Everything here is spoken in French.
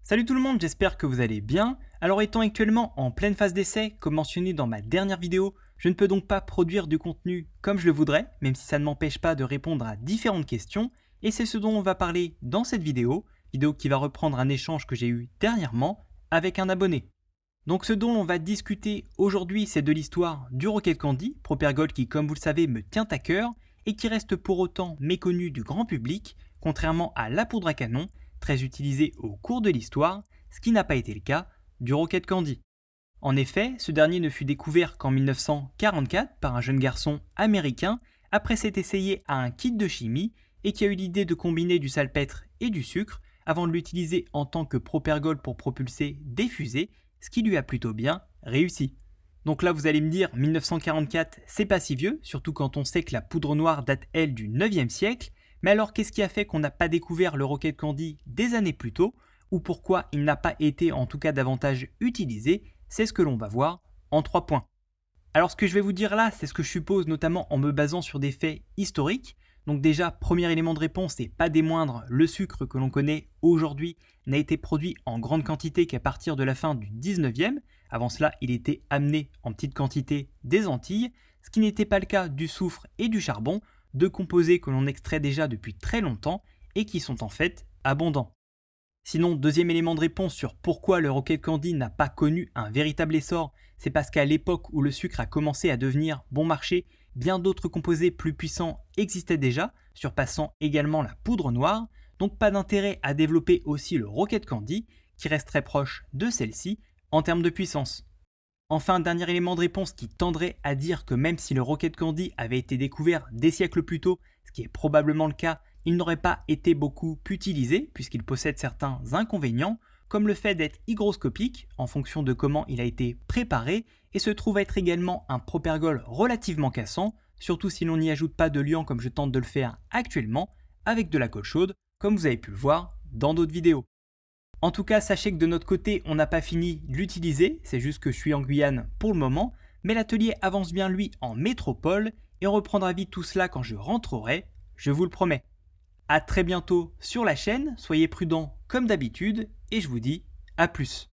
Salut tout le monde, j'espère que vous allez bien. Alors étant actuellement en pleine phase d'essai, comme mentionné dans ma dernière vidéo, je ne peux donc pas produire du contenu comme je le voudrais, même si ça ne m'empêche pas de répondre à différentes questions, et c'est ce dont on va parler dans cette vidéo qui va reprendre un échange que j'ai eu dernièrement avec un abonné. Donc ce dont on va discuter aujourd'hui, c'est de l'histoire du Rocket Candy, Propergold qui, comme vous le savez, me tient à cœur et qui reste pour autant méconnu du grand public, contrairement à la poudre à canon, très utilisée au cours de l'histoire, ce qui n'a pas été le cas du Rocket Candy. En effet, ce dernier ne fut découvert qu'en 1944 par un jeune garçon américain après s'être essayé à un kit de chimie et qui a eu l'idée de combiner du salpêtre et du sucre avant de l'utiliser en tant que propergol pour propulser des fusées, ce qui lui a plutôt bien réussi. Donc là vous allez me dire 1944 c'est pas si vieux, surtout quand on sait que la poudre noire date elle du 9e siècle, mais alors qu'est-ce qui a fait qu'on n'a pas découvert le Rocket Candy des années plus tôt, ou pourquoi il n'a pas été en tout cas davantage utilisé, c'est ce que l'on va voir en 3 points. Alors ce que je vais vous dire là, c'est ce que je suppose notamment en me basant sur des faits historiques. Donc déjà, premier élément de réponse et pas des moindres, le sucre que l'on connaît aujourd'hui n'a été produit en grande quantité qu'à partir de la fin du 19e. Avant cela, il était amené en petite quantité des Antilles, ce qui n'était pas le cas du soufre et du charbon, deux composés que l'on extrait déjà depuis très longtemps et qui sont en fait abondants. Sinon, deuxième élément de réponse sur pourquoi le Rocket Candy n'a pas connu un véritable essor, c'est parce qu'à l'époque où le sucre a commencé à devenir bon marché, bien d'autres composés plus puissants existaient déjà, surpassant également la poudre noire, donc pas d'intérêt à développer aussi le Rocket Candy, qui reste très proche de celle-ci en termes de puissance. Enfin, dernier élément de réponse qui tendrait à dire que même si le Rocket Candy avait été découvert des siècles plus tôt, ce qui est probablement le cas, il n'aurait pas été beaucoup utilisé puisqu'il possède certains inconvénients, comme le fait d'être hygroscopique en fonction de comment il a été préparé et se trouve être également un propergol relativement cassant, surtout si l'on n'y ajoute pas de liant comme je tente de le faire actuellement avec de la colle chaude, comme vous avez pu le voir dans d'autres vidéos. En tout cas, sachez que de notre côté, on n'a pas fini de l'utiliser, c'est juste que je suis en Guyane pour le moment, mais l'atelier avance bien lui en métropole et on reprendra vite tout cela quand je rentrerai, je vous le promets. A très bientôt sur la chaîne, soyez prudents comme d'habitude et je vous dis à plus.